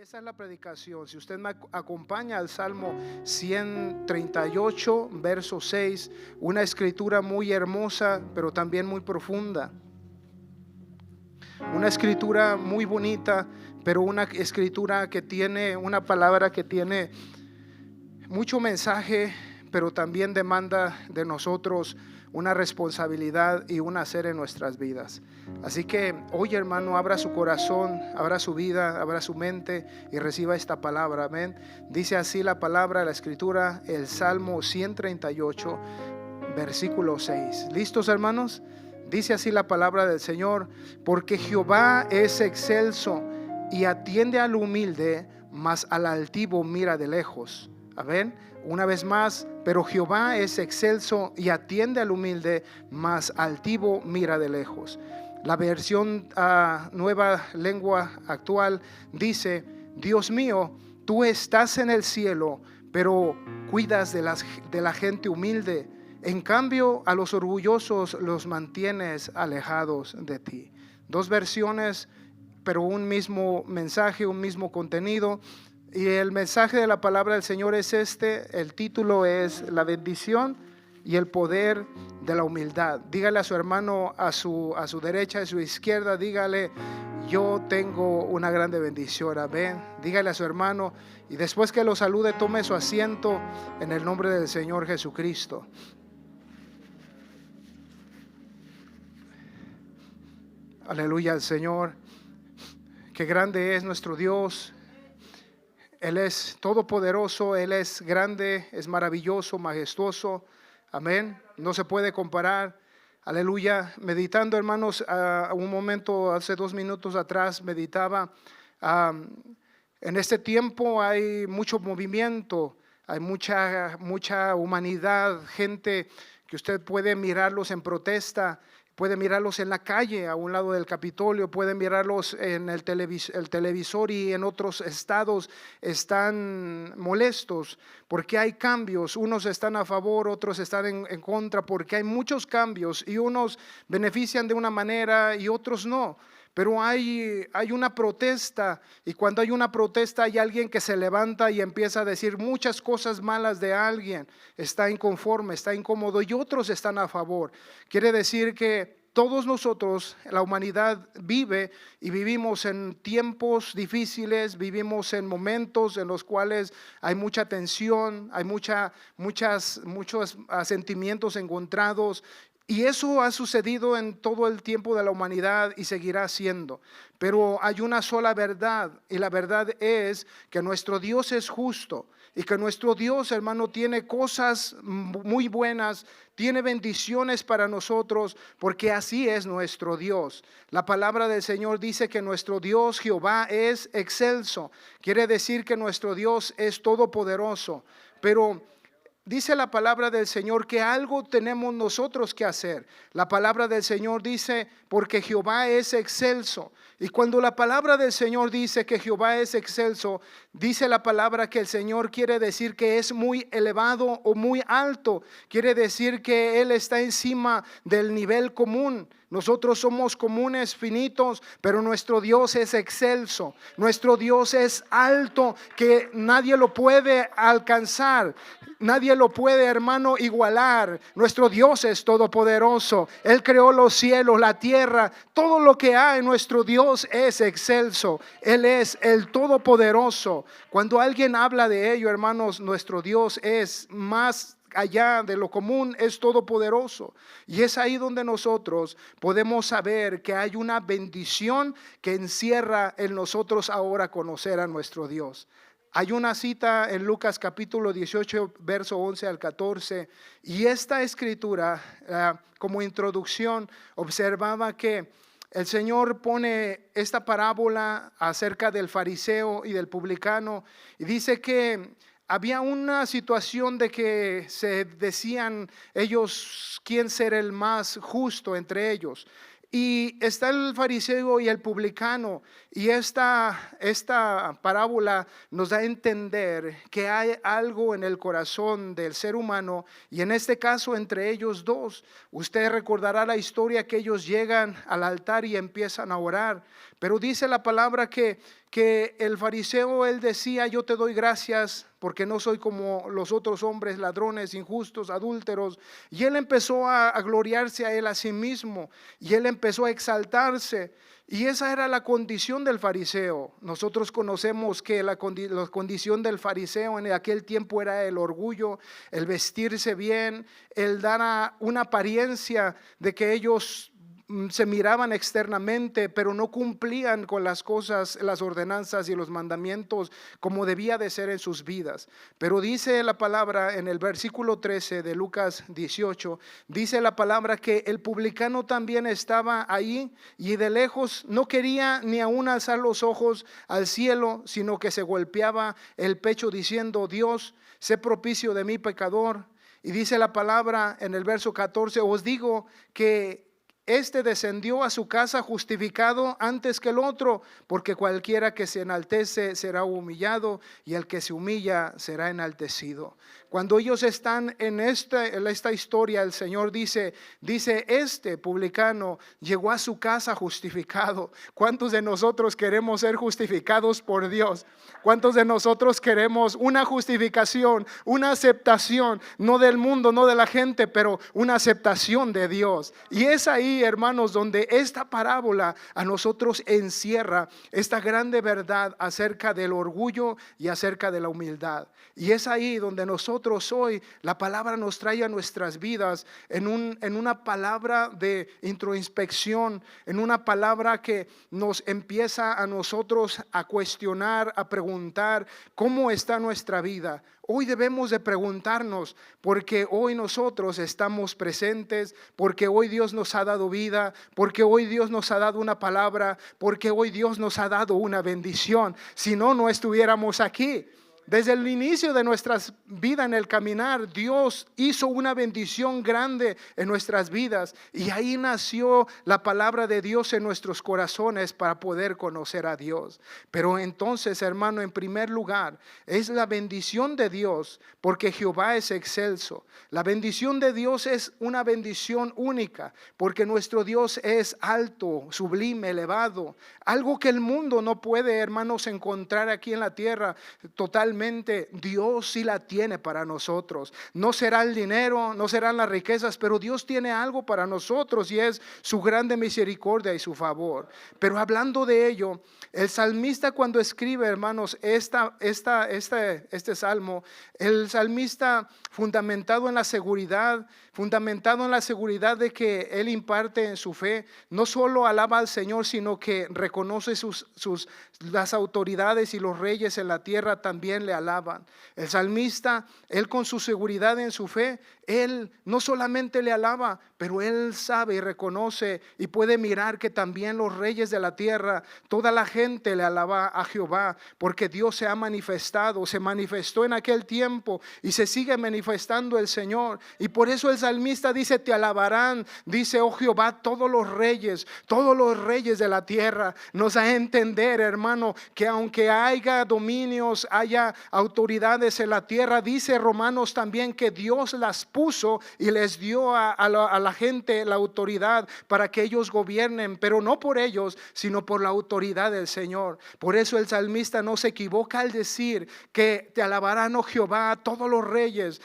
esa es la predicación. Si usted me acompaña al Salmo 138, verso 6, una escritura muy hermosa, pero también muy profunda. Una escritura muy bonita, pero una escritura que tiene una palabra que tiene mucho mensaje, pero también demanda de nosotros una responsabilidad y un hacer en nuestras vidas. Así que hoy, hermano, abra su corazón, abra su vida, abra su mente y reciba esta palabra. Amén. Dice así la palabra, la escritura, el Salmo 138, versículo 6. ¿Listos, hermanos? Dice así la palabra del Señor: porque Jehová es excelso y atiende al humilde, mas al altivo mira de lejos. Amén. Una vez más, pero Jehová es excelso y atiende al humilde, mas altivo mira de lejos. La versión Nueva Lengua Actual dice: Dios mío, tú estás en el cielo, pero cuidas de la gente humilde. En cambio, a los orgullosos los mantienes alejados de ti. Dos versiones, pero un mismo mensaje, un mismo contenido. Y el mensaje de la palabra del Señor es este. El título es la bendición y el poder de la humildad. Dígale a su hermano a su derecha, a su izquierda, dígale: yo tengo una grande bendición. Amén. Dígale a su hermano, y después que lo salude, tome su asiento en el nombre del Señor Jesucristo. Aleluya al Señor. Qué grande es nuestro Dios. Él es todopoderoso, Él es grande, es maravilloso, majestuoso. Amén. No se puede comparar. Aleluya. Meditando, hermanos, un momento, hace 2 minutos atrás, meditaba. En este tiempo hay mucho movimiento, hay mucha humanidad, gente que usted puede mirarlos en protesta. Puede mirarlos en la calle, a un lado del Capitolio, puede mirarlos en el televisor, y en otros estados están molestos porque hay cambios. Unos están a favor, otros están en contra, porque hay muchos cambios y unos benefician de una manera y otros no. Pero hay una protesta, y cuando hay una protesta hay alguien que se levanta y empieza a decir muchas cosas malas de alguien. Está inconforme, está incómodo, y otros están a favor. Quiere decir que todos nosotros, la humanidad, vive y vivimos en tiempos difíciles, vivimos en momentos en los cuales hay mucha tensión, hay muchos sentimientos encontrados. Y eso ha sucedido en todo el tiempo de la humanidad y seguirá siendo. Pero hay una sola verdad, y la verdad es que nuestro Dios es justo, y que nuestro Dios, hermano, tiene cosas muy buenas, tiene bendiciones para nosotros, porque así es nuestro Dios. La palabra del Señor dice que nuestro Dios Jehová es excelso. Quiere decir que nuestro Dios es todopoderoso. Pero dice la palabra del Señor que algo tenemos nosotros que hacer. La palabra del Señor dice: porque Jehová es excelso. Y cuando la palabra del Señor dice que Jehová es excelso, dice la palabra que el Señor quiere decir que es muy elevado o muy alto. Quiere decir que Él está encima del nivel común. Nosotros somos comunes, finitos, pero nuestro Dios es excelso. Nuestro Dios es alto, que nadie lo puede alcanzar. Nadie lo puede, hermano, igualar. Nuestro Dios es todopoderoso. Él creó los cielos, la tierra, todo lo que hay. Nuestro Dios es excelso. Él es el todopoderoso. Cuando alguien habla de ello, hermanos, nuestro Dios es más allá de lo común, es todopoderoso. Y es ahí donde nosotros podemos saber que hay una bendición que encierra en nosotros ahora conocer a nuestro Dios. Hay una cita en Lucas capítulo 18, verso 11 al 14, y esta escritura, como introducción, observaba que el Señor pone esta parábola acerca del fariseo y del publicano, y dice que había una situación de que se decían ellos quién será el más justo entre ellos. Y está el fariseo y el publicano, y esta parábola nos da a entender que hay algo en el corazón del ser humano, y en este caso entre ellos dos. Usted recordará la historia que ellos llegan al altar y empiezan a orar, Pero dice la palabra que el fariseo, él decía: yo te doy gracias porque no soy como los otros hombres, ladrones, injustos, adúlteros. Y él empezó a gloriarse a él a sí mismo, y él empezó a exaltarse. Y esa era la condición del fariseo. Nosotros conocemos que la condición del fariseo en aquel tiempo era el orgullo, el vestirse bien, el dar una apariencia de que ellos se miraban externamente, pero no cumplían con las cosas, las ordenanzas y los mandamientos como debía de ser en sus vidas. Pero dice la palabra en el versículo 13 de Lucas 18, dice la palabra que el publicano también estaba ahí, y de lejos no quería ni aún alzar los ojos al cielo, sino que se golpeaba el pecho diciendo: Dios, sé propicio de mí pecador. Y dice la palabra en el verso 14: os digo que este descendió a su casa justificado antes que el otro, porque cualquiera que se enaltece será humillado, y el que se humilla será enaltecido. Cuando ellos están en esta historia, el Señor dice, este publicano llegó a su casa justificado. ¿Cuántos de nosotros queremos ser justificados por Dios? ¿Cuántos de nosotros queremos una justificación, una aceptación, no del mundo, no de la gente, pero una aceptación de Dios? Y es ahí, hermanos, donde esta parábola a nosotros encierra esta grande verdad acerca del orgullo y acerca de la humildad. Y es ahí donde nosotros hoy, la palabra nos trae a nuestras vidas en una palabra de introspección, en una palabra que nos empieza a nosotros a cuestionar, a preguntar cómo está nuestra vida. Hoy debemos de preguntarnos, porque hoy nosotros estamos presentes, porque hoy Dios nos ha dado vida, porque hoy Dios nos ha dado una palabra, porque hoy Dios nos ha dado una bendición. Si no, no estuviéramos aquí. Desde el inicio de nuestra vida en el caminar, Dios hizo una bendición grande en nuestras vidas, y ahí nació la palabra de Dios en nuestros corazones para poder conocer a Dios. Pero entonces, hermano, en primer lugar, es la bendición de Dios, porque Jehová es excelso. La bendición de Dios es una bendición única, porque nuestro Dios es alto, sublime, elevado, algo que el mundo no puede, hermanos, encontrar aquí en la tierra. Totalmente Dios sí la tiene para nosotros. No será el dinero, no serán las riquezas, pero Dios tiene algo para nosotros, y es su grande misericordia y su favor. Pero hablando de ello, el salmista, cuando escribe, hermanos, este salmo, el salmista, fundamentado en la seguridad de que él imparte en su fe, no solo alaba al Señor, sino que reconoce las autoridades y los reyes en la tierra también le alaban. El salmista, él con su seguridad en su fe, él no solamente le alaba, pero él sabe y reconoce y puede mirar que también los reyes de la tierra, toda la gente le alaba a Jehová, porque Dios se ha manifestado, se manifestó en aquel tiempo y se sigue manifestando el Señor. Y por eso el salmista dice: te alabarán, dice, oh Jehová, todos los reyes de la tierra. Nos da a entender, hermano, que aunque haya dominios, haya autoridades en la tierra, dice Romanos también que Dios las puso y les dio a la gente la autoridad para que ellos gobiernen, pero no por ellos, sino por la autoridad del Señor. Por eso el salmista no se equivoca al decir que te alabarán, oh Jehová, todos los reyes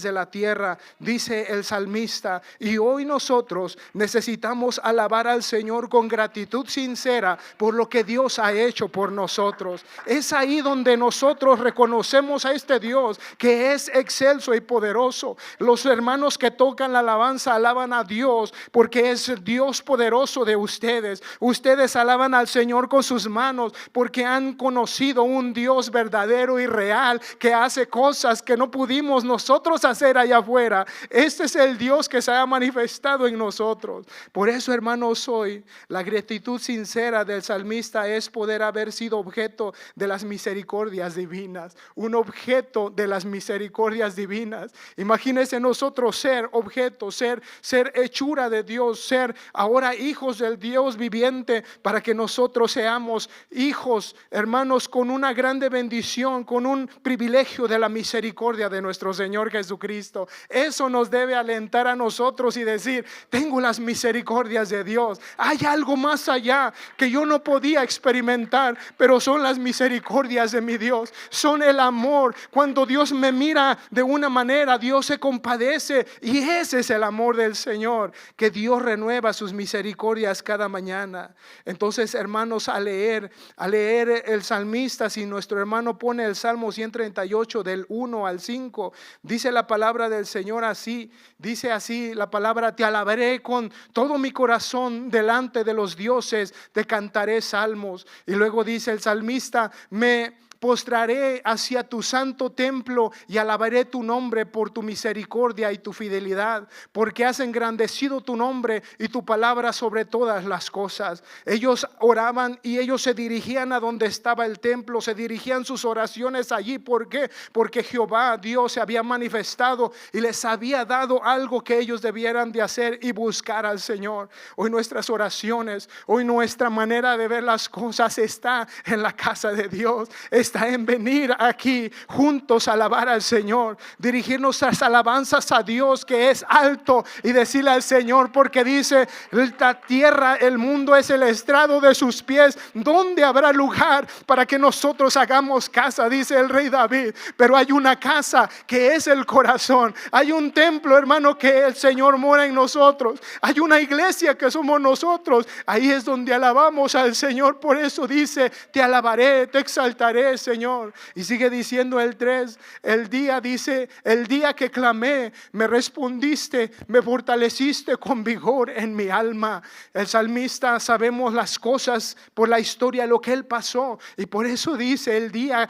de la tierra, dice el salmista. Y hoy nosotros necesitamos alabar al Señor con gratitud sincera por lo que Dios ha hecho por nosotros. Es ahí donde nosotros reconocemos a este Dios que es excelso y poderoso. Los hermanos que tocan la alabanza alaban a Dios porque es Dios poderoso de ustedes. Ustedes alaban al Señor con sus manos porque han conocido un Dios verdadero y real que hace cosas que no pudimos nosotros hacer allá afuera. Este es el Dios que se ha manifestado en nosotros. Por eso, hermanos, hoy la gratitud sincera del salmista es poder haber sido objeto de las misericordias misericordias divinas, un objeto de las misericordias divinas. Imagínense nosotros ser objeto, ser hechura de Dios, ser ahora hijos del Dios viviente, para que nosotros seamos hijos, hermanos, con una grande bendición, con un privilegio de la misericordia de nuestro Señor Jesucristo. Eso nos debe alentar a nosotros y decir: tengo las misericordias de Dios. Hay algo más allá que yo no podía experimentar, pero son las misericordias de mi Dios, son el amor. Cuando Dios me mira de una manera, Dios se compadece, y ese es el amor del Señor, que Dios renueva sus misericordias cada mañana. Entonces, hermanos, a leer el salmista, si nuestro hermano pone el Salmo 138 del 1 al 5, dice la palabra del Señor así, dice así la palabra: te alabaré con todo mi corazón, delante de los dioses te cantaré salmos. Y luego dice el salmista: me postraré hacia tu santo templo y alabaré tu nombre por tu misericordia y tu fidelidad, porque has engrandecido tu nombre y tu palabra sobre todas las cosas. Ellos oraban y ellos se dirigían a donde estaba el templo, se dirigían sus oraciones allí. ¿Por qué? Porque Jehová Dios se había manifestado y les había dado algo que ellos debieran de hacer y buscar al Señor. Hoy nuestras oraciones, hoy nuestra manera de ver las cosas está en la casa de Dios, está en venir aquí juntos a alabar al Señor, dirigir nuestras alabanzas a Dios, que es alto, y decirle al Señor, porque dice: la tierra, el mundo es el estrado de sus pies, ¿dónde habrá lugar para que nosotros hagamos casa? Dice el rey David. Pero hay una casa que es el corazón, hay un templo, hermano, que el Señor mora en nosotros, hay una iglesia que somos nosotros. Ahí es donde alabamos al Señor. Por eso dice: te alabaré, te exaltaré, Señor. Y sigue diciendo el 3, dice: el día que clamé, me respondiste, me fortaleciste con vigor en mi alma. El salmista, sabemos las cosas por la historia, lo que él pasó, y por eso dice: el día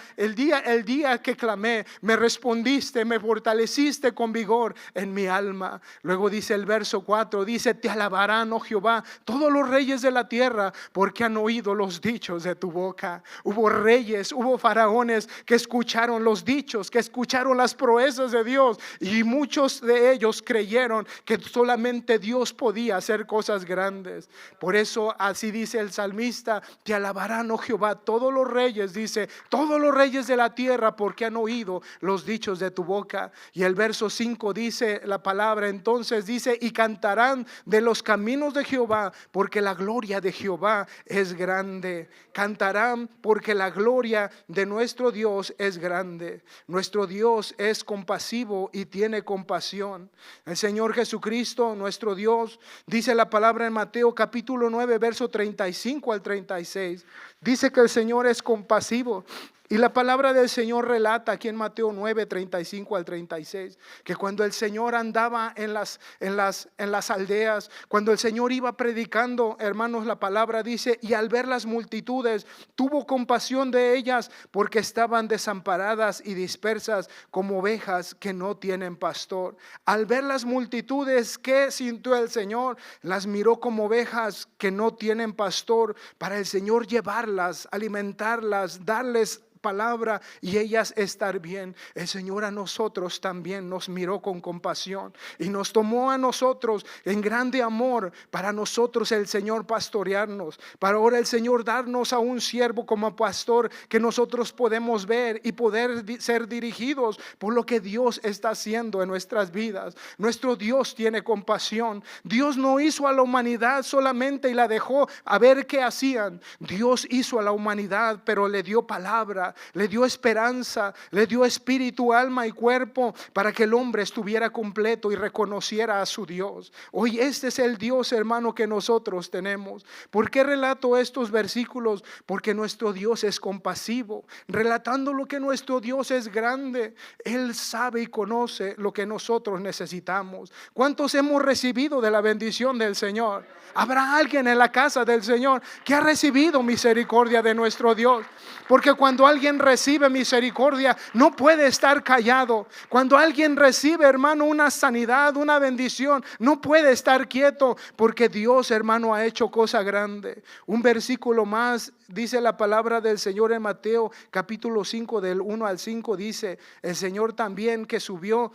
que clamé, me respondiste, me fortaleciste con vigor en mi alma. Luego dice el verso 4, dice: te alabarán, oh Jehová, todos los reyes de la tierra, porque han oído los dichos de tu boca. Hubo reyes, hubo faraones que escucharon los dichos, que escucharon las proezas de Dios, y muchos de ellos creyeron que solamente Dios podía hacer cosas grandes. Por eso así dice el salmista: te alabarán, oh Jehová, todos los reyes, dice, todos los reyes de la tierra, porque han oído los dichos de tu boca. Y el verso 5 dice la palabra, entonces dice: y cantarán de los caminos de Jehová, porque la gloria de Jehová es grande. Cantarán porque la gloria de nuestro Dios es grande. Nuestro Dios es compasivo y tiene compasión. El Señor Jesucristo, nuestro Dios, dice la palabra en Mateo capítulo 9, verso 35 al 36. Dice que el Señor es compasivo. Y la palabra del Señor relata aquí en Mateo 9, 35 al 36, que cuando el Señor andaba en las aldeas, cuando el Señor iba predicando, hermanos, la palabra dice: y al ver las multitudes, tuvo compasión de ellas, porque estaban desamparadas y dispersas como ovejas que no tienen pastor. Al ver las multitudes, ¿qué sintió el Señor? Las miró como ovejas que no tienen pastor, para el Señor llevarlas, alimentarlas, darles palabra y ellas estar bien. El Señor a nosotros también nos miró con compasión y nos tomó a nosotros en grande amor, para nosotros el Señor pastorearnos, para ahora el Señor darnos a un siervo como pastor, que nosotros podemos ver y poder ser dirigidos por lo que Dios está haciendo en nuestras vidas. Nuestro Dios tiene compasión. Dios no hizo a la humanidad solamente y la dejó a ver qué hacían. Dios hizo a la humanidad, pero le dio palabra, le dio esperanza, le dio espíritu, alma y cuerpo, para que el hombre estuviera completo y reconociera a su Dios. Hoy este es el Dios, hermano, que nosotros tenemos. ¿Por qué relato estos versículos? Porque nuestro Dios es compasivo, relatando lo que nuestro Dios es grande. Él sabe y conoce lo que nosotros necesitamos. ¿Cuántos hemos recibido de la bendición del Señor? ¿Habrá alguien en la casa del Señor que ha recibido misericordia de nuestro Dios? Porque cuando alguien alguien recibe misericordia, no puede estar callado. Cuando alguien recibe, hermano, una sanidad, una bendición, no puede estar quieto, porque Dios, hermano, ha hecho cosa grande. Un versículo más dice la palabra del Señor en Mateo capítulo 5 del 1 al 5, dice el Señor también que subió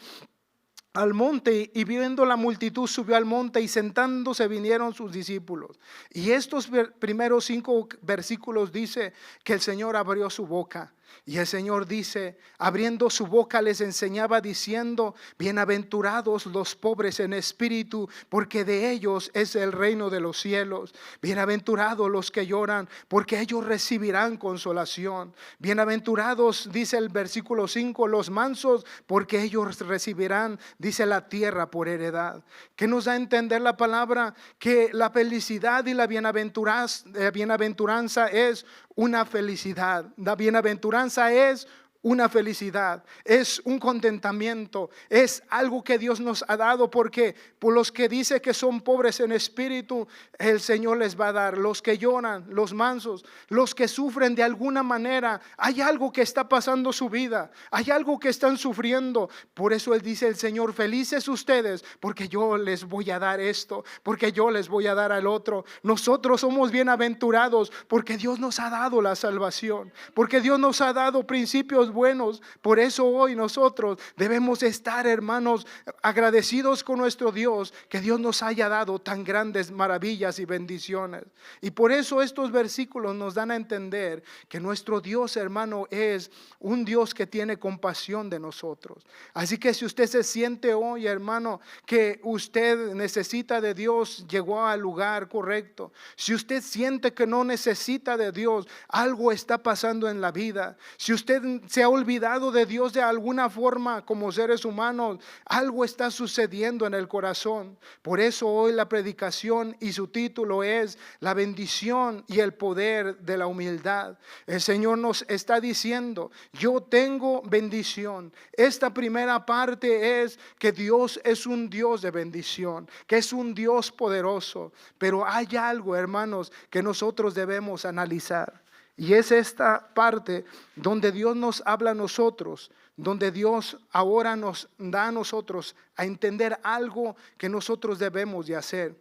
al monte, y viendo la multitud subió al monte, y sentándose vinieron sus discípulos. Y estos primeros 5 versículos dice que el Señor abrió su boca. Y el Señor dice, abriendo su boca les enseñaba diciendo: bienaventurados los pobres en espíritu, porque de ellos es el reino de los cielos. Bienaventurados los que lloran, porque ellos recibirán consolación. Bienaventurados, dice el versículo 5, los mansos, porque ellos recibirán, dice, la tierra por heredad. ¿Qué nos da a entender la palabra? Que la felicidad y la bienaventuranza es una felicidad. La bienaventuranza es una felicidad, es un contentamiento, es algo que Dios nos ha dado, porque por los que dice que son pobres en espíritu, el Señor les va a dar. Los que lloran, los mansos, los que sufren de alguna manera, hay algo que está pasando su vida, hay algo que están sufriendo. Por eso Él dice el Señor: felices ustedes, porque yo les voy a dar esto, porque yo les voy a dar al otro. Nosotros somos bienaventurados porque Dios nos ha dado la salvación, porque Dios nos ha dado principios buenos. Por eso hoy nosotros debemos estar, hermanos, agradecidos con nuestro Dios, que Dios nos haya dado tan grandes maravillas y bendiciones. Y por eso estos versículos nos dan a entender que nuestro Dios, hermano, es un Dios que tiene compasión de nosotros. Así que si usted se siente hoy, hermano, que usted necesita de Dios, llegó al lugar correcto. Si usted siente que no necesita de Dios, algo está pasando en la vida. Si usted se ha olvidado de Dios de alguna forma como seres humanos, algo está sucediendo en el corazón. Por eso hoy la predicación y su título es la bendición y el poder de la humildad. El Señor nos está diciendo: yo tengo bendición. Esta primera parte es que Dios es un Dios de bendición, que es un Dios poderoso. Pero hay algo, hermanos, que nosotros debemos analizar. Y es esta parte donde Dios nos habla a nosotros, donde Dios ahora nos da a nosotros a entender algo que nosotros debemos de hacer.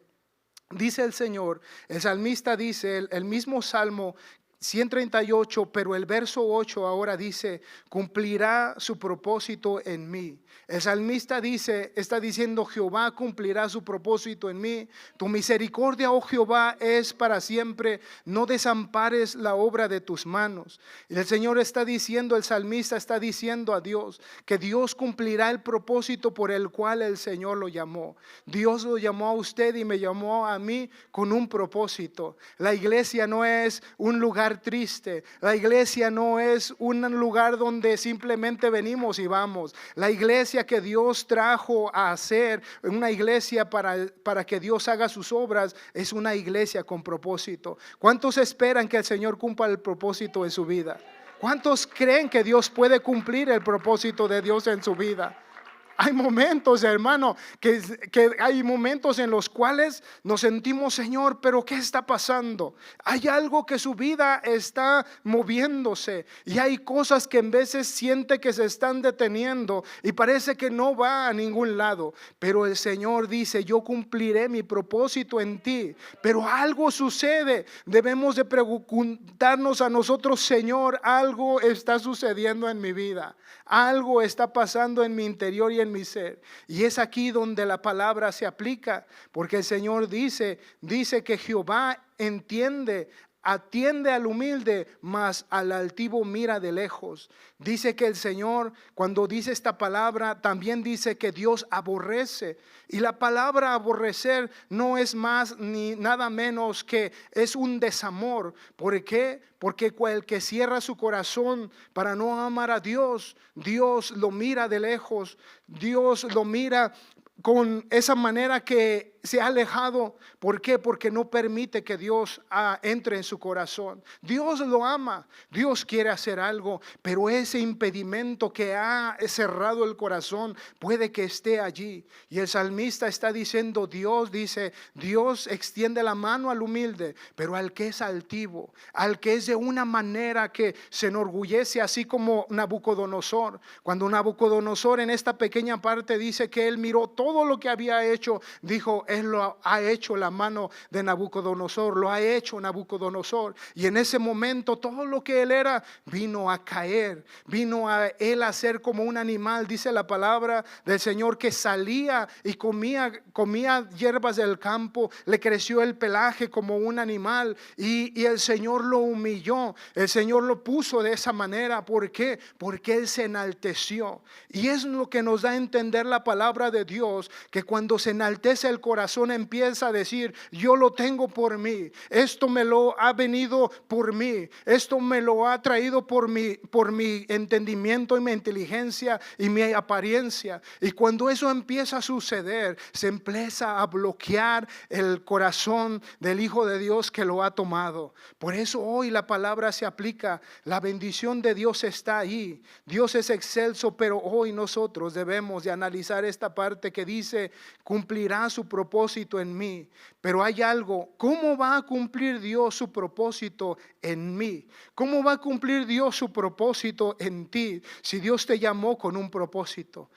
Dice el Señor, el salmista dice, el mismo Salmo 138, pero el verso 8 ahora dice: cumplirá su propósito en mí. El salmista está diciendo: Jehová cumplirá su propósito en mí. Tu misericordia, oh Jehová, es para siempre. No desampares la obra de tus manos. Y el Señor está diciendo, el salmista está diciendo a Dios que Dios cumplirá el propósito por el cual el Señor lo llamó. Dios lo llamó a usted y me llamó a mí con un propósito. La iglesia no es un lugar triste. La iglesia no es un lugar donde simplemente venimos y vamos. La iglesia que Dios trajo a hacer, una iglesia para que Dios haga sus obras, es una iglesia con propósito. ¿Cuántos esperan que el Señor cumpla el propósito en su vida? ¿Cuántos creen que Dios puede cumplir el propósito de Dios en su vida? Hay momentos, hermano, que hay momentos en los cuales nos sentimos: Señor, pero ¿qué está pasando? Hay algo que su vida está moviéndose, y hay cosas que en veces siente que se están deteniendo y parece que no va a ningún lado. Pero el Señor dice: yo cumpliré mi propósito en ti. Pero algo sucede. Debemos de preguntarnos a nosotros: Señor, algo está sucediendo en mi vida. Algo está pasando en mi interior y en mi ser. Y es aquí donde la palabra se aplica, porque el Señor dice que Jehová atiende al humilde, mas al altivo mira de lejos. Dice que el Señor, cuando dice esta palabra, también dice que Dios aborrece. Y la palabra aborrecer no es más ni nada menos que es un desamor. ¿Por qué? Porque el que cierra su corazón para no amar a Dios, Dios lo mira de lejos. Dios lo mira con esa manera que se ha alejado. ¿Por qué? Porque no permite que Dios entre en su corazón. Dios lo ama, Dios quiere hacer algo, pero ese impedimento que ha cerrado el corazón puede que esté allí. Y el salmista está diciendo, Dios extiende la mano al humilde, pero al que es altivo, al que es de una manera que se enorgullece, así como Nabucodonosor. Cuando Nabucodonosor en esta pequeña parte dice que él miró todo lo que había hecho, dijo, él lo ha hecho la mano de Nabucodonosor, lo ha hecho Nabucodonosor. Y en ese momento todo lo que él era vino a caer, vino a él a ser como un animal. Dice la palabra del Señor que salía y comía hierbas del campo, le creció el pelaje como un animal, y el Señor lo humilló, el Señor lo puso de esa manera. ¿Por qué? Porque él se enalteció. Y es lo que nos da a entender la palabra de Dios, que cuando se enaltece el corazón empieza a decir, yo lo tengo por mí, esto me lo ha venido por mí, esto me lo ha traído por mi entendimiento y mi inteligencia y mi apariencia. Y cuando eso empieza a suceder, se empieza a bloquear el corazón del Hijo de Dios que lo ha tomado. Por eso hoy la palabra se aplica, la bendición de Dios está ahí, Dios es excelso, pero hoy nosotros debemos de analizar esta parte que dice, cumplirá su propósito en mí. Pero hay algo, ¿cómo va a cumplir Dios su propósito en mí? ¿Cómo va a cumplir Dios su propósito en ti? Si Dios te llamó con un propósito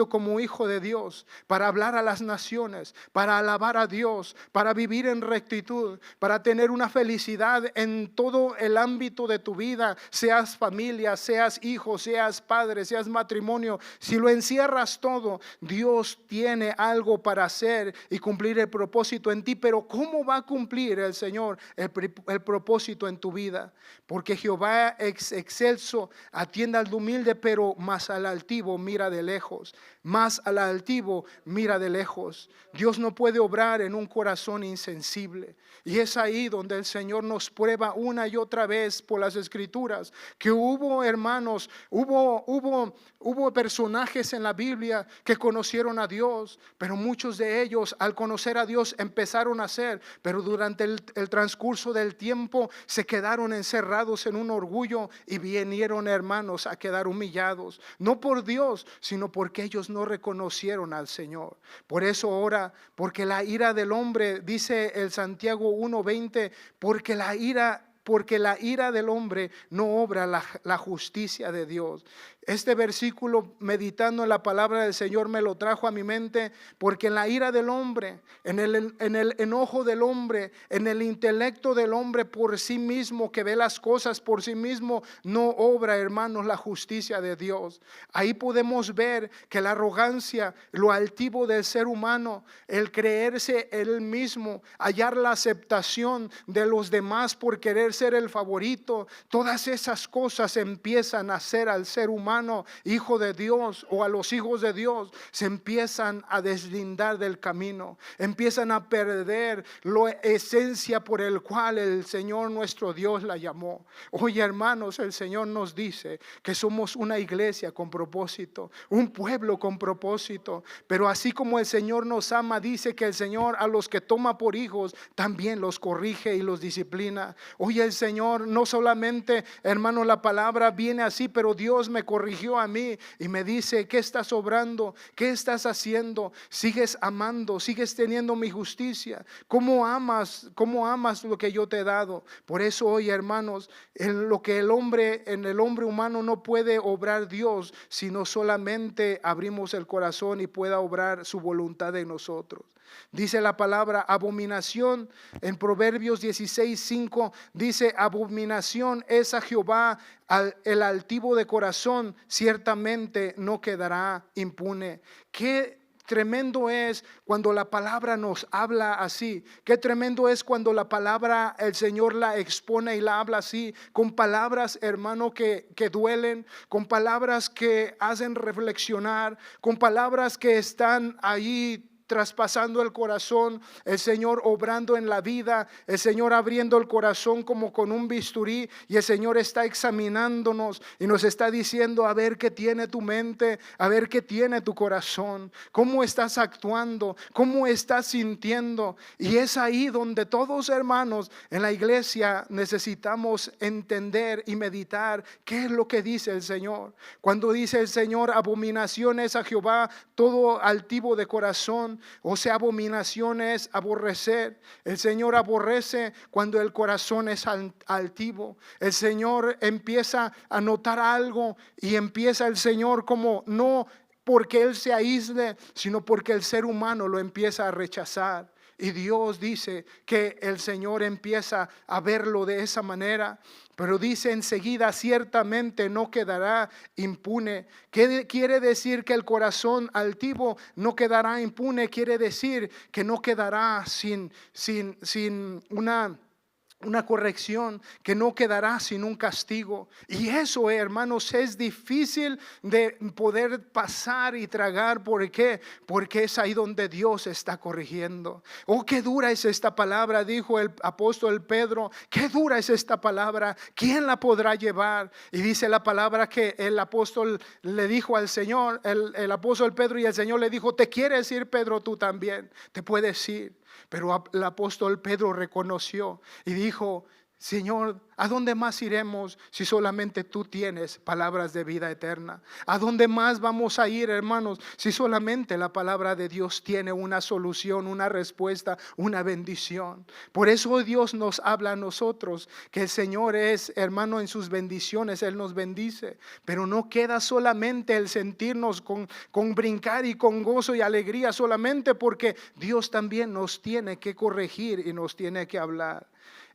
como hijo de Dios, para hablar a las naciones, para alabar a Dios, para vivir en rectitud, para tener una felicidad en todo el ámbito de tu vida, seas familia, seas hijo, seas padre, seas matrimonio. Si lo encierras todo, Dios tiene algo para hacer y cumplir el propósito en ti. Pero ¿cómo va a cumplir el Señor el propósito en tu vida? Porque Jehová es excelso, atiende al humilde, pero más al altivo mira de lejos. Más al altivo mira de lejos. Dios no puede obrar en un corazón insensible. Y es ahí donde el Señor nos prueba una y otra vez por las Escrituras, que hubo hermanos, hubo personajes en la Biblia que conocieron a Dios, pero muchos de ellos al conocer a Dios empezaron a hacer, pero durante el transcurso del tiempo se quedaron encerrados en un orgullo y vinieron, hermanos, a quedar humillados, no por Dios, sino porque ellos no reconocieron al Señor. Por eso ora, porque la ira del hombre, dice el Santiago 1:20, porque la ira del hombre no obra la justicia de Dios. Este versículo, meditando en la palabra del Señor, me lo trajo a mi mente, porque en la ira del hombre, en el enojo del hombre, en el intelecto del hombre por sí mismo, que ve las cosas por sí mismo, no obra, hermanos, la justicia de Dios. Ahí podemos ver que la arrogancia, lo altivo del ser humano, el creerse él mismo, hallar la aceptación de los demás por querer ser el favorito, todas esas cosas empiezan a hacer al ser humano, hijo de Dios, o a los hijos de Dios, se empiezan a deslindar del camino, empiezan a perder la esencia por el cual el Señor nuestro Dios la llamó. Hoy, hermanos, el Señor nos dice que somos una iglesia con propósito, un pueblo con propósito, pero así como el Señor nos ama, dice que el Señor a los que toma por hijos también los corrige y los disciplina. Hoy el Señor no solamente, hermano, la palabra viene así, pero Dios me corrigió a mí y me dice, ¿qué estás obrando? ¿Qué estás haciendo? ¿Sigues amando? ¿Sigues teniendo mi justicia? ¿Cómo amas lo que yo te he dado? Por eso hoy, hermanos, en el hombre humano no puede obrar Dios, sino solamente abrimos el corazón y pueda obrar su voluntad en nosotros. Dice la palabra abominación en Proverbios 16:5, dice, abominación es a Jehová el altivo de corazón, ciertamente no quedará impune. Qué tremendo es cuando la palabra nos habla así. Qué tremendo es cuando la palabra el Señor la expone y la habla así, con palabras, hermano, que duelen, con palabras que hacen reflexionar, con palabras que están ahí traspasando el corazón, el Señor obrando en la vida, el Señor abriendo el corazón como con un bisturí, y el Señor está examinándonos y nos está diciendo: a ver qué tiene tu mente, a ver qué tiene tu corazón, cómo estás actuando, cómo estás sintiendo. Y es ahí donde todos, hermanos, en la iglesia necesitamos entender y meditar qué es lo que dice el Señor. Cuando dice el Señor: abominaciones a Jehová todo altivo de corazón, o sea, abominaciones, aborrecer. El Señor aborrece cuando el corazón es altivo. El Señor empieza a notar algo, y empieza el Señor como no porque Él se aísle, sino porque el ser humano lo empieza a rechazar. Y Dios dice que el Señor empieza a verlo de esa manera. Pero dice enseguida: ciertamente no quedará impune. ¿Qué quiere decir? Que el corazón altivo no quedará impune. Quiere decir que no quedará sin una corrección, que no quedará sin un castigo. Y eso, hermanos, es difícil de poder pasar y tragar. ¿Por qué? Porque es ahí donde Dios está corrigiendo. Oh, qué dura es esta palabra, dijo el apóstol Pedro. Qué dura es esta palabra, ¿quién la podrá llevar? Y dice la palabra que el apóstol le dijo al Señor, el apóstol Pedro, y el Señor le dijo: ¿te quieres ir, Pedro? Tú también te puedes ir. Pero el apóstol Pedro reconoció y dijo: Señor, ¿a dónde más iremos si solamente tú tienes palabras de vida eterna? ¿A dónde más vamos a ir, hermanos, si solamente la palabra de Dios tiene una solución, una respuesta, una bendición? Por eso Dios nos habla a nosotros, que el Señor es, hermano, en sus bendiciones Él nos bendice. Pero no queda solamente el sentirnos con brincar y con gozo y alegría solamente, porque Dios también nos tiene que corregir y nos tiene que hablar.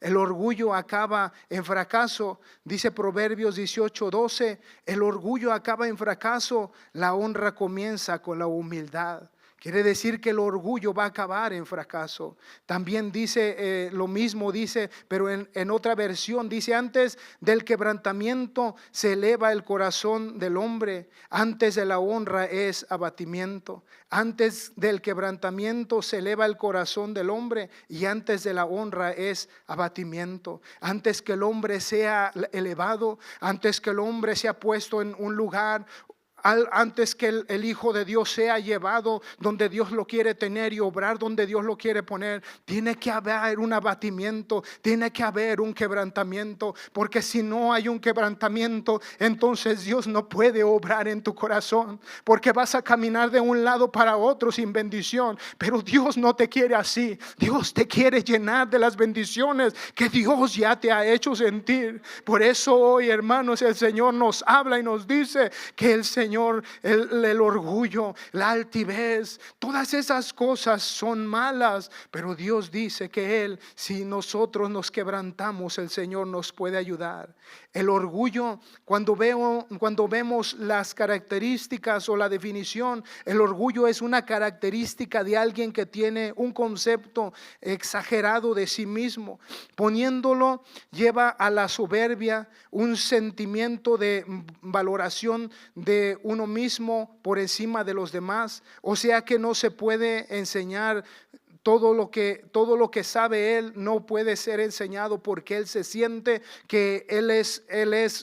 El orgullo acaba en fracaso, dice Proverbios 18:12. El orgullo acaba en fracaso, la honra comienza con la humildad. Quiere decir que el orgullo va a acabar en fracaso. También dice lo mismo, dice, pero en otra versión dice: antes del quebrantamiento se eleva el corazón del hombre, antes de la honra es abatimiento. Antes del quebrantamiento se eleva el corazón del hombre, y antes de la honra es abatimiento. Antes que el hombre sea elevado, antes que el hombre sea puesto en un lugar, antes que el Hijo de Dios sea llevado donde Dios lo quiere tener y obrar donde Dios lo quiere poner, tiene que haber un abatimiento, tiene que haber un quebrantamiento. Porque si no hay un quebrantamiento, entonces Dios no puede obrar en tu corazón, porque vas a caminar de un lado para otro sin bendición. Pero Dios no te quiere así. Dios te quiere llenar de las bendiciones que Dios ya te ha hecho sentir. Por eso hoy, hermanos, el Señor nos habla y nos dice que el Señor, el orgullo, la altivez, todas esas cosas son malas. Pero Dios dice que Él, si nosotros nos quebrantamos, el Señor nos puede ayudar. El orgullo, cuando vemos las características o la definición, el orgullo es una característica de alguien que tiene un concepto exagerado de sí mismo. Poniéndolo, lleva a la soberbia, un sentimiento de valoración de uno mismo por encima de los demás. O sea que no se puede enseñar. Todo lo que sabe él no puede ser enseñado, porque él se siente que él es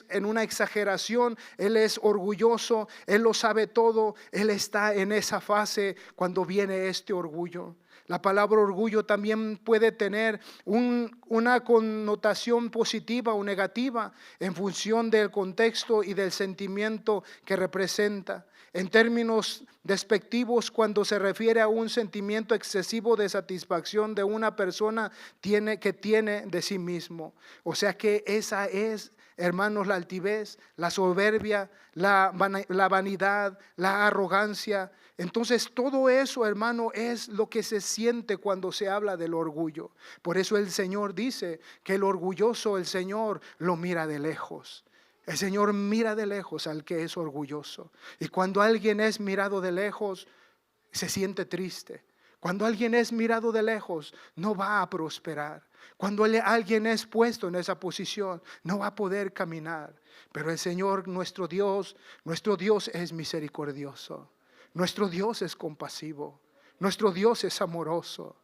en una exageración, él es orgulloso, él lo sabe todo. Él está en esa fase cuando viene este orgullo. La palabra orgullo también puede tener una connotación positiva o negativa en función del contexto y del sentimiento que representa. En términos despectivos, cuando se refiere a un sentimiento excesivo de satisfacción de una persona que tiene de sí mismo. O sea que esa es, hermanos, la altivez, la soberbia, la vanidad, la arrogancia. Entonces todo eso, hermano, es lo que se siente cuando se habla del orgullo. Por eso el Señor dice que el orgulloso, el Señor lo mira de lejos. El Señor mira de lejos al que es orgulloso. Y cuando alguien es mirado de lejos, se siente triste. Cuando alguien es mirado de lejos, no va a prosperar. Cuando alguien es puesto en esa posición, no va a poder caminar. Pero el Señor, nuestro Dios es misericordioso. Nuestro Dios es compasivo. Nuestro Dios es amoroso.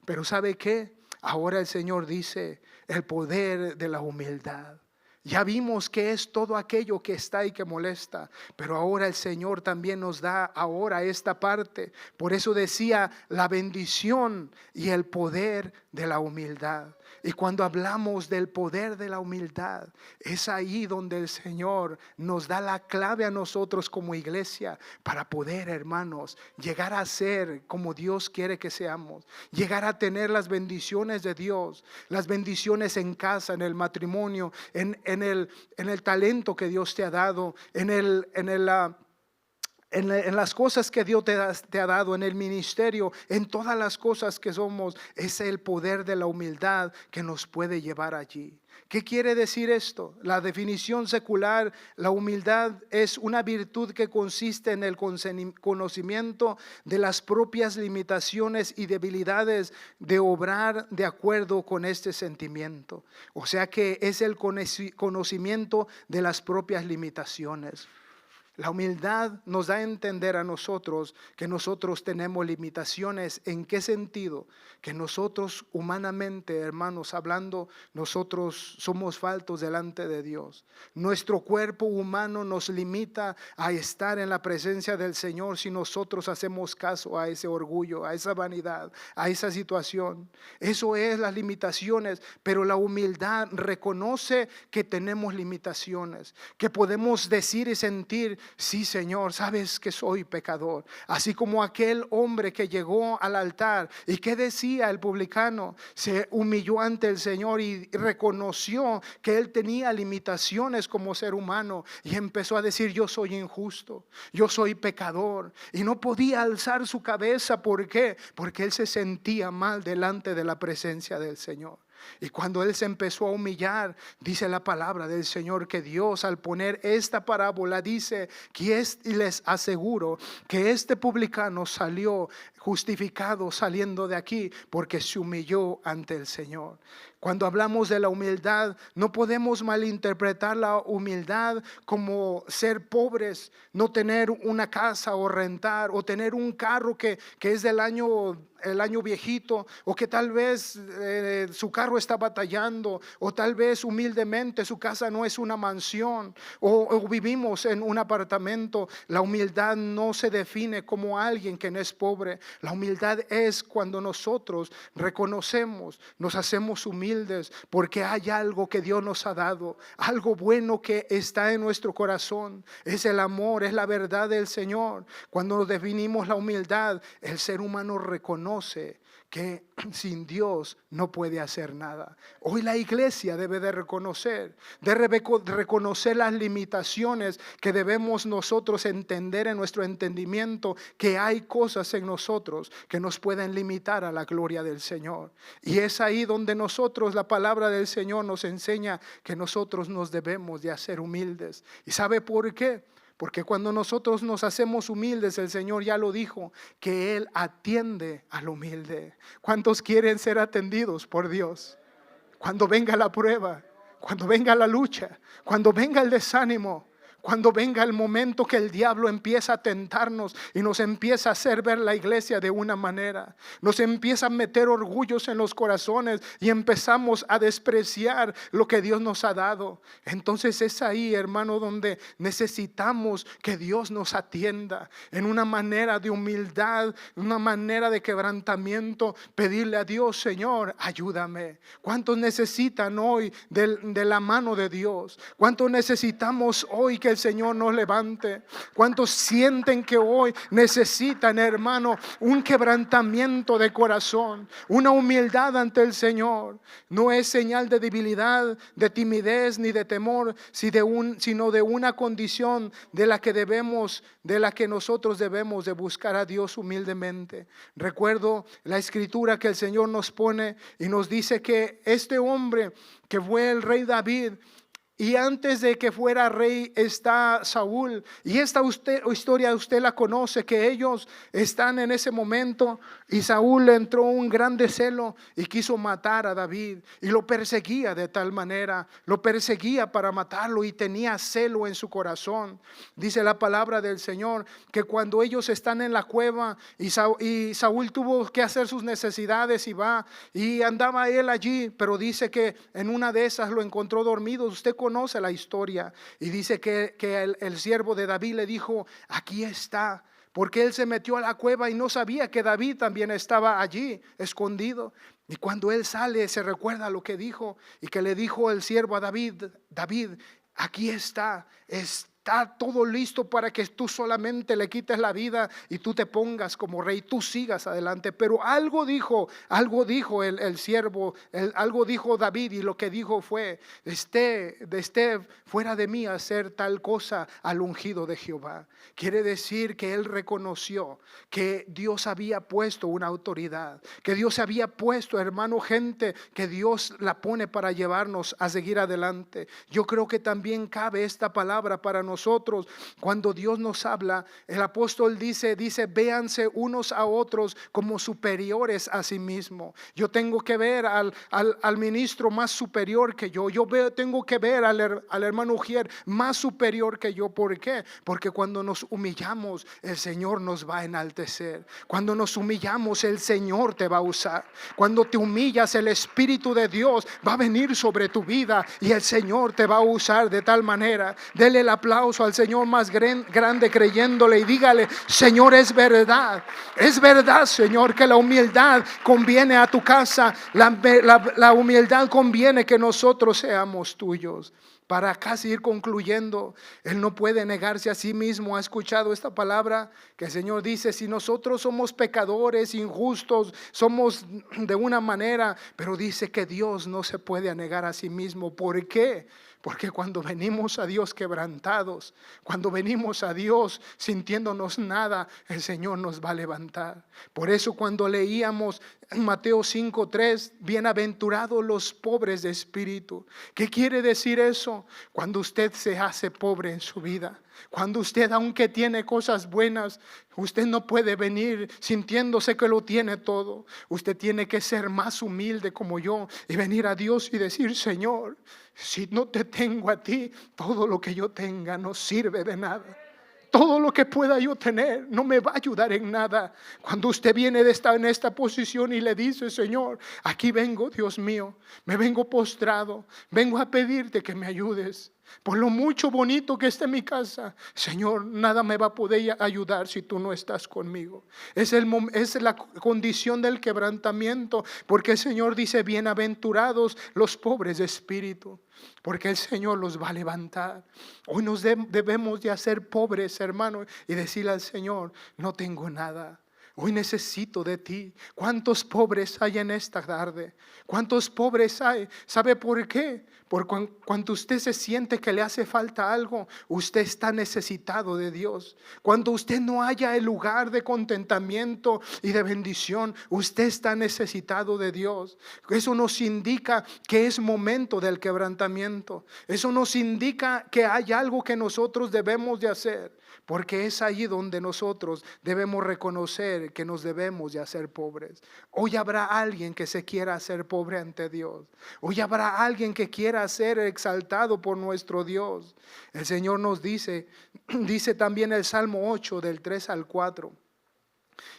Pero ¿sabe qué? Ahora el Señor dice el poder de la humildad. Ya vimos que es todo aquello que está y que molesta, pero ahora el Señor también nos da ahora esta parte. Por eso decía la bendición y el poder de la humildad. Y cuando hablamos del poder de la humildad, es ahí donde el Señor nos da la clave a nosotros como iglesia para poder, hermanos, llegar a ser como Dios quiere que seamos, llegar a tener las bendiciones de Dios, las bendiciones en casa, en el matrimonio, en el talento que Dios te ha dado, en las cosas que Dios te ha dado, en el ministerio, en todas las cosas que somos. Es el poder de la humildad que nos puede llevar allí. ¿Qué quiere decir esto? La definición secular: la humildad es una virtud que consiste en el conocimiento de las propias limitaciones y debilidades, de obrar de acuerdo con este sentimiento. O sea que es el conocimiento de las propias limitaciones. La humildad nos da a entender a nosotros que nosotros tenemos limitaciones. ¿En qué sentido? Que nosotros humanamente, hermanos, hablando, nosotros somos faltos delante de Dios. Nuestro cuerpo humano nos limita a estar en la presencia del Señor si nosotros hacemos caso a ese orgullo, a esa vanidad, a esa situación. Eso es las limitaciones, pero la humildad reconoce que tenemos limitaciones, que podemos decir y sentir: sí, Señor, sabes que soy pecador. Así como aquel hombre que llegó al altar, y ¿qué decía el publicano? Se humilló ante el Señor y reconoció que él tenía limitaciones como ser humano, y empezó a decir: yo soy injusto, yo soy pecador. Y no podía alzar su cabeza. ¿Por qué? Porque él se sentía mal delante de la presencia del Señor. Y cuando él se empezó a humillar, dice la palabra del Señor que Dios, al poner esta parábola, dice que y les aseguro que este publicano salió justificado saliendo de aquí, porque se humilló ante el Señor. Cuando hablamos de la humildad, no podemos malinterpretar la humildad como ser pobres, no tener una casa o rentar, o tener un carro que es el año viejito, o que tal vez su carro está batallando, o tal vez humildemente su casa no es una mansión, o vivimos en un apartamento. La humildad no se define como alguien que no es pobre. La humildad es cuando nosotros reconocemos, nos hacemos humildes, porque hay algo que Dios nos ha dado, algo bueno que está en nuestro corazón. Es el amor, es la verdad del Señor. Cuando definimos la humildad, el ser humano reconoce que sin Dios no puede hacer nada. Hoy la iglesia debe de reconocer las limitaciones que debemos nosotros entender en nuestro entendimiento, que hay cosas en nosotros que nos pueden limitar a la gloria del Señor. Y es ahí donde nosotros, la palabra del Señor nos enseña que nosotros nos debemos de hacer humildes. ¿Y sabe por qué? Porque cuando nosotros nos hacemos humildes, el Señor ya lo dijo, que Él atiende al humilde. ¿Cuántos quieren ser atendidos por Dios? Cuando venga la prueba, cuando venga la lucha, cuando venga el desánimo, cuando venga el momento que el diablo empieza a tentarnos y nos empieza a hacer ver la iglesia de una manera, nos empieza a meter orgullos en los corazones y empezamos a despreciar lo que Dios nos ha dado. Entonces es ahí, hermano, donde necesitamos que Dios nos atienda en una manera de humildad, una manera de quebrantamiento, pedirle a Dios: Señor, ayúdame. ¿Cuántos necesitan hoy de la mano de Dios? ¿Cuántos necesitamos hoy que el Señor nos levante? ¿Cuántos sienten que hoy necesitan, hermano, un quebrantamiento de corazón, una humildad ante el Señor? No es señal de debilidad, de timidez ni de temor, sino de una condición de la que nosotros debemos de buscar a Dios humildemente. Recuerdo la escritura que el Señor nos pone y nos dice que este hombre que fue el rey David, Y antes de que fuera rey está Saúl. Y esta historia usted la conoce, que ellos están en ese momento y Saúl le entró un gran celo y quiso matar a David. Y lo perseguía de tal manera, lo perseguía para matarlo y tenía celo en su corazón. Dice la palabra del Señor que cuando ellos están en la cueva y Saúl tuvo que hacer sus necesidades y va y andaba él allí, pero dice que en una de esas lo encontró dormido. Usted conoce la historia y dice que el siervo de David le dijo: aquí está, porque él se metió a la cueva y no sabía que David también estaba allí escondido. Y cuando él sale se recuerda lo que dijo y que le dijo el siervo a David: David, aquí está todo listo para que tú solamente le quites la vida y tú te pongas como rey, tú sigas adelante. Pero algo dijo el siervo, algo dijo David, y lo que dijo fue: esté fuera de mí hacer tal cosa al ungido de Jehová. Quiere decir que él reconoció que Dios había puesto una autoridad, que Dios había puesto, hermano, gente que Dios la pone para llevarnos a seguir adelante. Yo creo que también cabe esta palabra para nosotros. Cuando Dios nos habla, el apóstol dice: véanse unos a otros como superiores a sí mismo. Yo tengo que ver al ministro más superior que yo. Tengo que ver al hermano Ujier más superior que yo. ¿Por qué? Porque cuando nos humillamos, el Señor nos va a enaltecer. Cuando nos humillamos, el Señor te va a usar. Cuando te humillas, el Espíritu de Dios va a venir sobre tu vida y el Señor te va a usar de tal manera. Dele el aplauso al Señor más grande, creyéndole, y dígale: Señor, es verdad, Señor, que la humildad conviene a tu casa. La humildad conviene que nosotros seamos tuyos. Para casi ir concluyendo, Él no puede negarse a sí mismo. ¿Ha escuchado esta palabra? Que el Señor dice: si nosotros somos pecadores, injustos, somos de una manera, pero dice que Dios no se puede negar a sí mismo. ¿Por qué? Porque cuando venimos a Dios quebrantados, cuando venimos a Dios sintiéndonos nada, el Señor nos va a levantar. Por eso cuando leíamos en Mateo 5:3, bienaventurados los pobres de espíritu. ¿Qué quiere decir eso? Cuando usted se hace pobre en su vida, cuando usted, aunque tiene cosas buenas, usted no puede venir sintiéndose que lo tiene todo. Usted tiene que ser más humilde como yo y venir a Dios y decir: Señor, si no te tengo a ti, todo lo que yo tenga no sirve de nada. Todo lo que pueda yo tener no me va a ayudar en nada. Cuando usted viene en esta posición y le dice: Señor, aquí vengo, Dios mío, me vengo postrado, vengo a pedirte que me ayudes. Por lo mucho bonito que esté en mi casa, Señor, nada me va a poder ayudar si tú no estás conmigo. Es la condición del quebrantamiento, porque el Señor dice: bienaventurados los pobres de espíritu, porque el Señor los va a levantar. Hoy nos debemos de hacer pobres, hermano, y decirle al Señor: no tengo nada. Hoy necesito de ti. ¿Cuántos pobres hay en esta tarde? ¿Cuántos pobres hay? ¿Sabe por qué? Porque cuando usted se siente que le hace falta algo, usted está necesitado de Dios. Cuando usted no haya el lugar de contentamiento y de bendición, usted está necesitado de Dios. Eso nos indica que es momento del quebrantamiento. Eso nos indica que hay algo que nosotros debemos de hacer. Porque es allí donde nosotros debemos reconocer que nos debemos de hacer pobres. Hoy habrá alguien que se quiera hacer pobre ante Dios. Hoy habrá alguien que quiera ser exaltado por nuestro Dios. El Señor nos dice también el Salmo 8 del 3 al 4.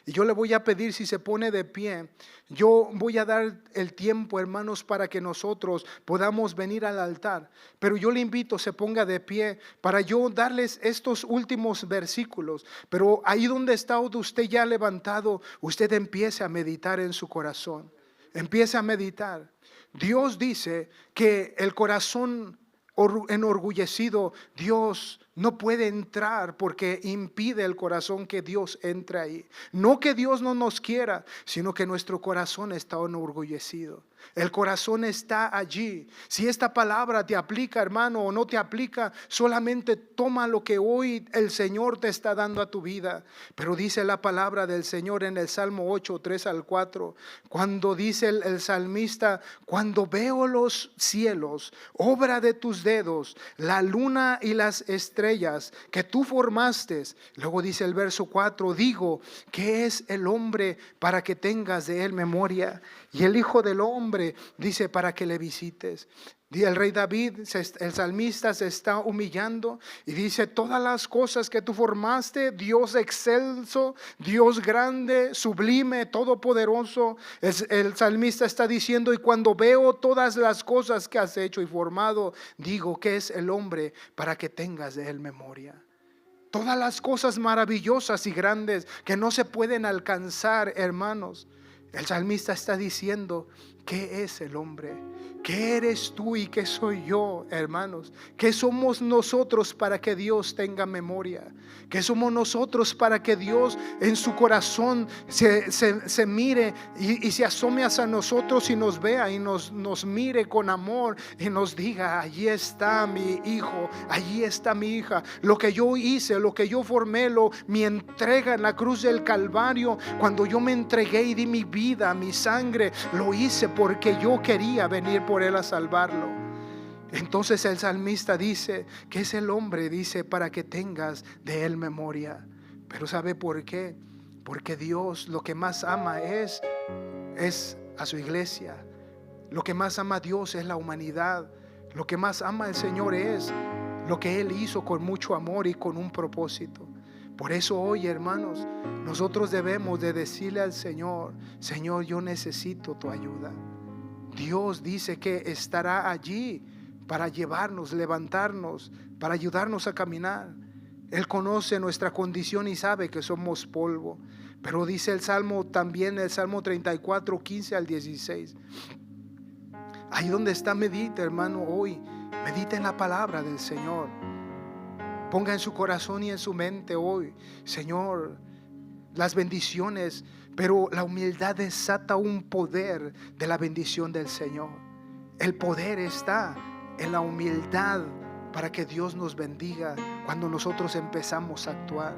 Y yo le voy a pedir, si se pone de pie, yo voy a dar el tiempo, hermanos, para que nosotros podamos venir al altar. Pero yo le invito, se ponga de pie para yo darles estos últimos versículos. Pero ahí donde está usted ya levantado, usted empiece a meditar en su corazón. Empiece a meditar. Dios dice que el corazón enorgullecido, Dios no puede entrar, porque impide el corazón que Dios entre ahí. No que Dios no nos quiera, sino que nuestro corazón está enorgullecido. El corazón está allí. Si esta palabra te aplica, hermano, o no te aplica, solamente toma lo que hoy el Señor te está dando a tu vida. Pero dice la palabra del Señor en el Salmo 8, 3 al 4, cuando dice el salmista: cuando veo los cielos, obra de tus dedos, la luna y las estrellas que tú formaste. Luego dice el verso 4, digo, ¿qué es el hombre para que tengas de él memoria? Y el hijo del hombre, dice, para que le visites. Y el rey David, el salmista, se está humillando y dice: todas las cosas que tú formaste, Dios excelso, Dios grande, sublime, todopoderoso. El salmista está diciendo: y cuando veo todas las cosas que has hecho y formado, digo, ¿qué es el hombre para que tengas de él memoria? Todas las cosas maravillosas y grandes que no se pueden alcanzar, hermanos. El salmista está diciendo: ¿qué es el hombre? ¿Qué eres tú y qué soy yo, hermanos? ¿Qué somos nosotros para que Dios tenga memoria? ¿Qué somos nosotros para que Dios en su corazón se mire y se asome hacia nosotros y nos vea y nos mire con amor y nos diga: allí está mi hijo, allí está mi hija? Lo que yo hice, lo que yo formé, mi entrega en la cruz del Calvario, cuando yo me entregué y di mi vida, mi sangre, lo hice porque yo quería venir por él a salvarlo. Entonces el salmista dice que es el hombre, dice, para que tengas de él memoria. Pero ¿sabe por qué? Porque Dios lo que más ama es a su iglesia. Lo que más ama a Dios es la humanidad. Lo que más ama el Señor es lo que Él hizo con mucho amor y con un propósito. Por eso hoy, hermanos, nosotros debemos de decirle al Señor: Señor, yo necesito tu ayuda. Dios dice que estará allí para llevarnos, levantarnos, para ayudarnos a caminar. Él conoce nuestra condición y sabe que somos polvo. Pero dice el Salmo también, el Salmo 34, 15 al 16. Ahí donde está, medita, hermano, hoy. Medita en la palabra del Señor. Ponga en su corazón y en su mente hoy: Señor, las bendiciones, pero la humildad desata un poder de la bendición del Señor. El poder está en la humildad para que Dios nos bendiga cuando nosotros empezamos a actuar.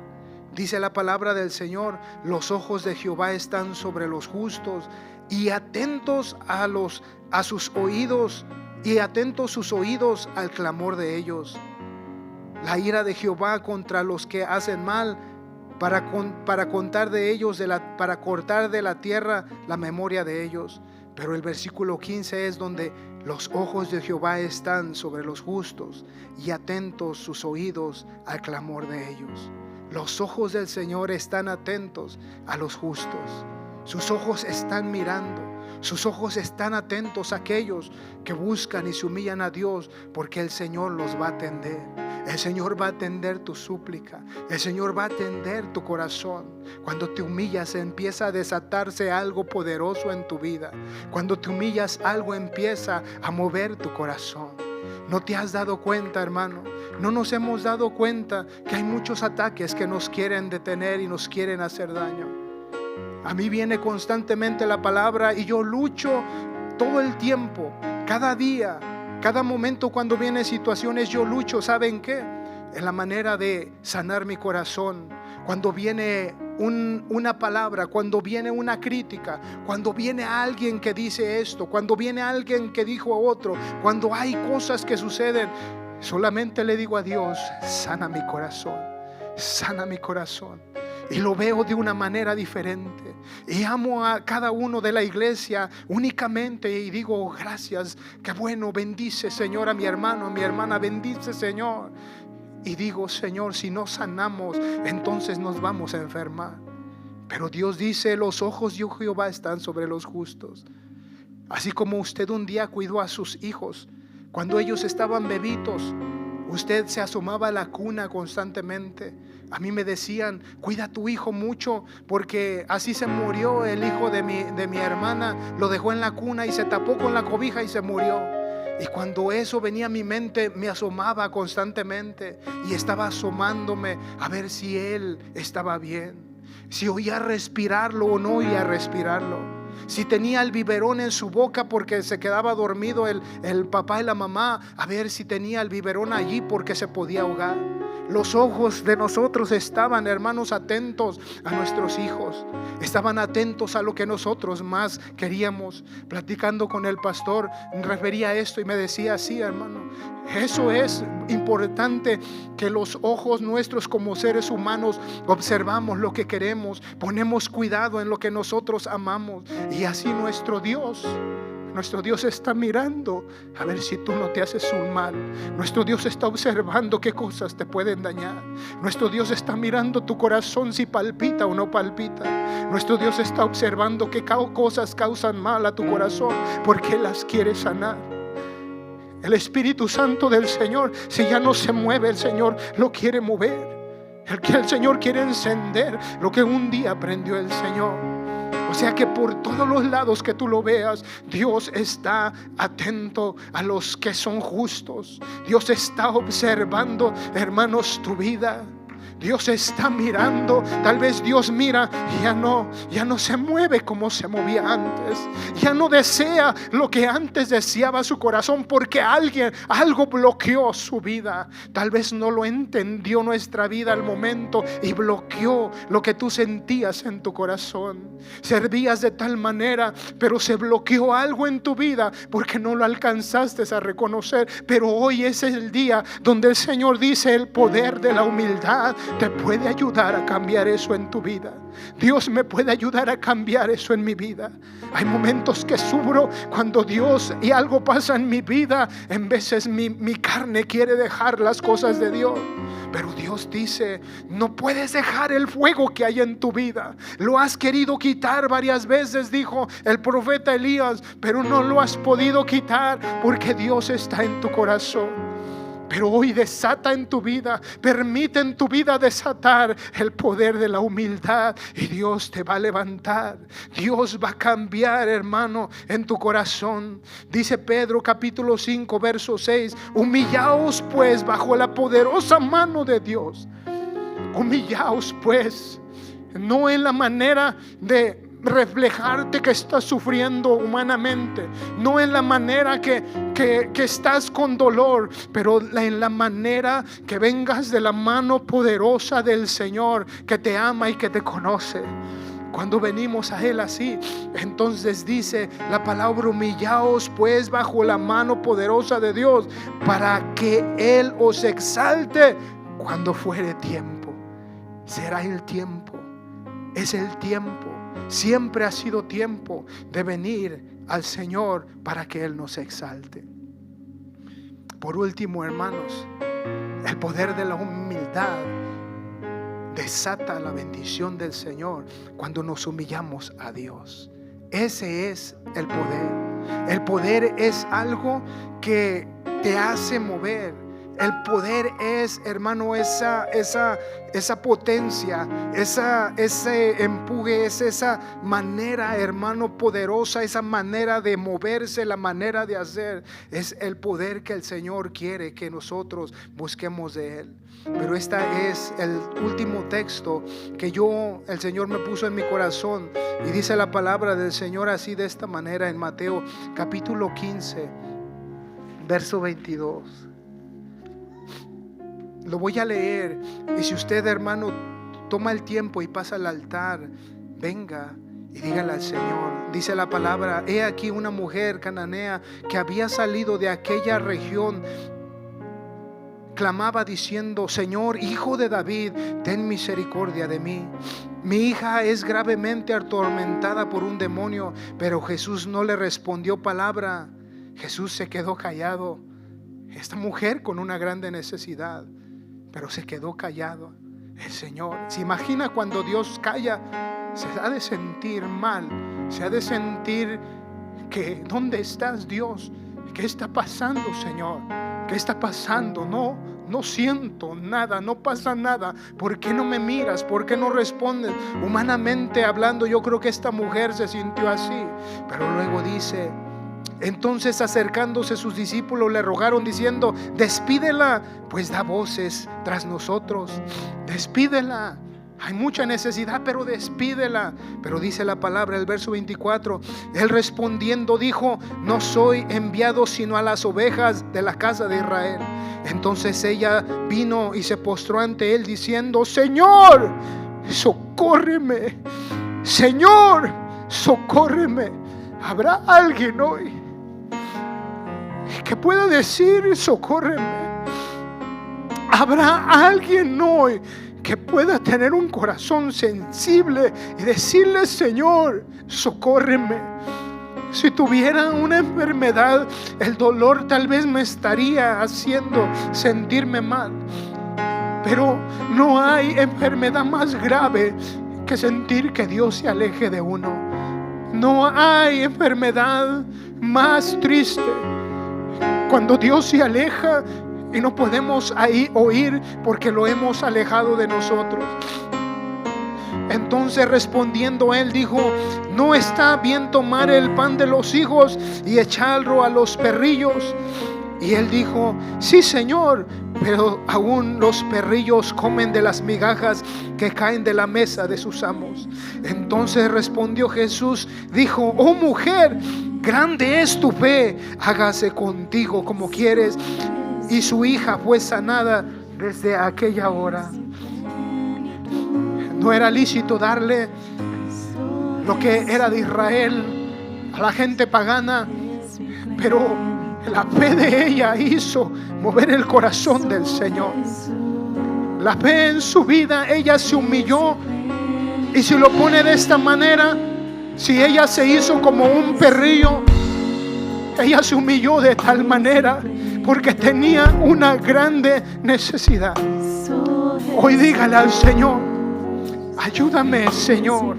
Dice la palabra del Señor: los ojos de Jehová están sobre los justos y atentos a sus oídos, y atentos sus oídos al clamor de ellos. La ira de Jehová contra los que hacen mal, para cortar de ellos para cortar de la tierra la memoria de ellos. Pero el versículo 15 es donde los ojos de Jehová están sobre los justos y atentos sus oídos al clamor de ellos. Los ojos del Señor están atentos a los justos. Sus ojos están mirando. Sus ojos están atentos a aquellos que buscan y se humillan a Dios, porque el Señor los va a atender. El Señor va a atender tu súplica. El Señor va a atender tu corazón. Cuando te humillas, empieza a desatarse algo poderoso en tu vida. Cuando te humillas, algo empieza a mover tu corazón. ¿No te has dado cuenta, hermano? No nos hemos dado cuenta que hay muchos ataques que nos quieren detener y nos quieren hacer daño. A mí viene constantemente la palabra y yo lucho todo el tiempo, cada día, cada momento. Cuando vienen situaciones, yo lucho. ¿Saben qué? En la manera de sanar mi corazón. Cuando viene una palabra, cuando viene una crítica, cuando viene alguien que dice esto, cuando viene alguien que dijo otro, cuando hay cosas que suceden, solamente le digo a Dios: sana mi corazón, sana mi corazón. Y lo veo de una manera diferente. Y amo a cada uno de la iglesia únicamente. Y digo: gracias, qué bueno, bendice, Señor, a mi hermano, a mi hermana, bendice, Señor. Y digo: Señor, si no sanamos, entonces nos vamos a enfermar. Pero Dios dice: los ojos de Jehová están sobre los justos. Así como usted un día cuidó a sus hijos cuando ellos estaban bebitos, usted se asomaba a la cuna constantemente. A mí me decían: cuida a tu hijo mucho, porque así se murió el hijo de mi hermana. Lo dejó en la cuna y se tapó con la cobija y se murió. Y cuando eso venía a mi mente, me asomaba constantemente y estaba asomándome a ver si él estaba bien, si oía respirarlo o no oía respirarlo. Si tenía el biberón en su boca porque se quedaba dormido el papá y la mamá, a ver si tenía el biberón allí porque se podía ahogar. Los ojos de nosotros estaban, hermanos, atentos a nuestros hijos. Estaban atentos a lo que nosotros más queríamos. Platicando con el pastor, refería a esto y me decía: sí, hermano, eso es importante, que los ojos nuestros como seres humanos observamos lo que queremos, ponemos cuidado en lo que nosotros amamos. Y así nuestro Dios está mirando a ver si tú no te haces un mal. Nuestro Dios está observando qué cosas te pueden dañar. Nuestro Dios está mirando tu corazón, si palpita o no palpita. Nuestro Dios está observando qué cosas causan mal a tu corazón, porque las quiere sanar. El Espíritu Santo del Señor, si ya no se mueve, el Señor lo quiere mover. El Señor quiere encender lo que un día prendió el Señor. O sea que por todos los lados que tú lo veas, Dios está atento a los que son justos. Dios está observando, hermanos, tu vida. Dios está mirando. Tal vez Dios mira y ya no se mueve como se movía antes. Ya no desea lo que antes deseaba su corazón, porque algo bloqueó su vida. Tal vez no lo entendió nuestra vida al momento y bloqueó lo que tú sentías en tu corazón. Servías de tal manera, pero se bloqueó algo en tu vida porque no lo alcanzaste a reconocer. Pero hoy es el día donde el Señor dice: el poder de la humildad te puede ayudar a cambiar eso en tu vida. Dios me puede ayudar a cambiar eso en mi vida. Hay momentos que sufro cuando Dios y algo pasa en mi vida. En veces mi carne quiere dejar las cosas de Dios, pero Dios dice: no puedes dejar el fuego que hay en tu vida. Lo has querido quitar varias veces, dijo el profeta Elías, pero no lo has podido quitar porque Dios está en tu corazón. Pero hoy desata en tu vida, permite en tu vida desatar el poder de la humildad, y Dios te va a levantar. Dios va a cambiar, hermano, en tu corazón. Dice Pedro capítulo 5 verso 6: humillaos pues bajo la poderosa mano de Dios. Humillaos pues, no en la manera de reflejarte que estás sufriendo humanamente, no en la manera que estás con dolor, pero en la manera que vengas de la mano poderosa del Señor, que te ama y que te conoce. Cuando venimos a Él así, entonces dice la palabra: humillaos pues bajo la mano poderosa de Dios, para que Él os exalte cuando fuere tiempo. Será el tiempo, es el tiempo. Siempre ha sido tiempo de venir al Señor para que Él nos exalte. Por último, hermanos, el poder de la humildad desata la bendición del Señor cuando nos humillamos a Dios. Ese es el poder. El poder es algo que te hace mover. El poder es, hermano, esa potencia, ese empuje, es esa manera, hermano, poderosa, esa manera de moverse, la manera de hacer. Es el poder que el Señor quiere que nosotros busquemos de Él. Pero este es el último texto que el Señor me puso en mi corazón, y dice la palabra del Señor así, de esta manera, en Mateo capítulo 15 verso 22. Lo voy a leer, y si usted, hermano, toma el tiempo y pasa al altar, venga y dígale al Señor. Dice la palabra: he aquí una mujer cananea que había salido de aquella región, clamaba diciendo: Señor, Hijo de David, ten misericordia de mí. Mi hija es gravemente atormentada por un demonio. Pero Jesús no le respondió palabra. Jesús se quedó callado. Esta mujer con una grande necesidad, pero se quedó callado. El Señor, se imagina cuando Dios calla, se ha de sentir mal, se ha de sentir que ¿dónde estás, Dios? ¿Qué está pasando, Señor? ¿Qué está pasando? No siento nada, no pasa nada. ¿Por qué no me miras? ¿Por qué no respondes? Humanamente hablando, yo creo que esta mujer se sintió así. Pero luego dice: entonces, acercándose sus discípulos, le rogaron diciendo: despídela, pues da voces tras nosotros. Despídela, Hay mucha necesidad, pero despídela. Pero dice la palabra, el verso 24, él respondiendo dijo: no soy enviado sino a las ovejas de la casa de Israel. Entonces ella vino y se postró ante él diciendo: Señor, socórreme. Señor, socórreme. ¿Habrá alguien hoy que pueda decir: socórreme? ¿Habrá alguien hoy que pueda tener un corazón sensible y decirle: Señor, socórreme? Si tuviera una enfermedad, el dolor tal vez me estaría haciendo sentirme mal, pero no hay enfermedad más grave que sentir que Dios se aleje de uno. No hay enfermedad más triste cuando Dios se aleja y no podemos ahí oír porque lo hemos alejado de nosotros. Entonces respondiendo él dijo: no está bien tomar el pan de los hijos y echarlo a los perrillos. Y él dijo: sí, Señor, pero aún los perrillos comen de las migajas que caen de la mesa de sus amos. Entonces respondió Jesús, dijo: oh mujer, grande es tu fe, hágase contigo como quieres. Y su hija fue sanada desde aquella hora. No era lícito darle lo que era de Israel a la gente pagana, pero la fe de ella hizo mover el corazón del Señor. La fe en su vida, ella se humilló. Y si lo pone de esta manera, si ella se hizo como un perrillo, ella se humilló de tal manera porque tenía una grande necesidad. Hoy dígale al Señor: ayúdame, Señor.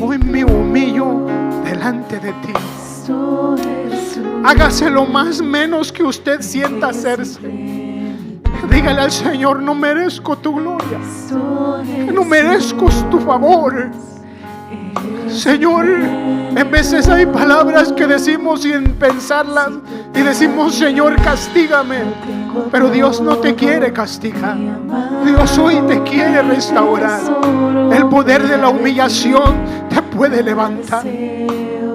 Hoy me humillo delante de ti. Hágase lo más menos que usted sienta hacerse. Dígale al Señor: no merezco tu gloria, no merezco tu favor. Señor, en veces hay palabras que decimos sin pensarlas y decimos: Señor, castígame. Pero Dios no te quiere castigar. Dios hoy te quiere restaurar. El poder de la humillación te puede levantar.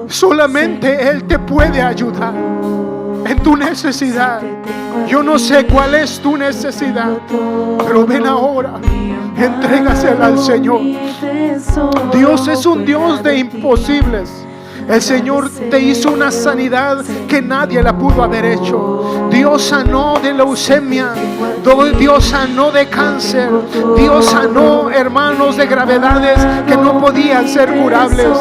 Solamente Él te puede ayudar en tu necesidad. Yo no sé cuál es tu necesidad, pero ven ahora, entrégasela al Señor. Dios es un Dios de imposibles. El Señor te hizo una sanidad que nadie la pudo haber hecho. Dios sanó de leucemia. Dios sanó de cáncer. Dios sanó, hermanos, de gravedades que no podían ser curables.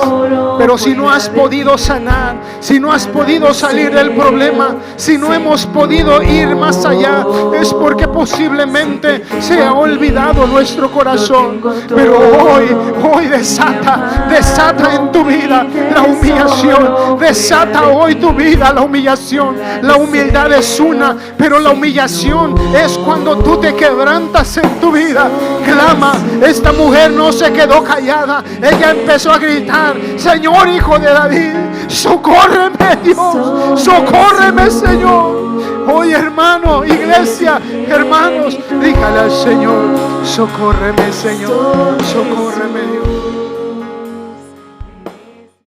Pero si no has podido sanar, si no has podido salir del problema, si no hemos podido ir más allá, es porque posiblemente se ha olvidado nuestro corazón. Pero hoy desata en tu vida la humillación. Desata hoy tu vida la humillación. La humildad es una, pero la humillación es cuando tú te quebrantas en tu vida. Clama. Esta mujer no se quedó callada. Ella empezó a gritar: Señor, Hijo de David, socórreme, Dios, socórreme, Señor. Hoy, hermano, iglesia, hermanos, dígale al Señor: socórreme, Señor, socórreme, Dios.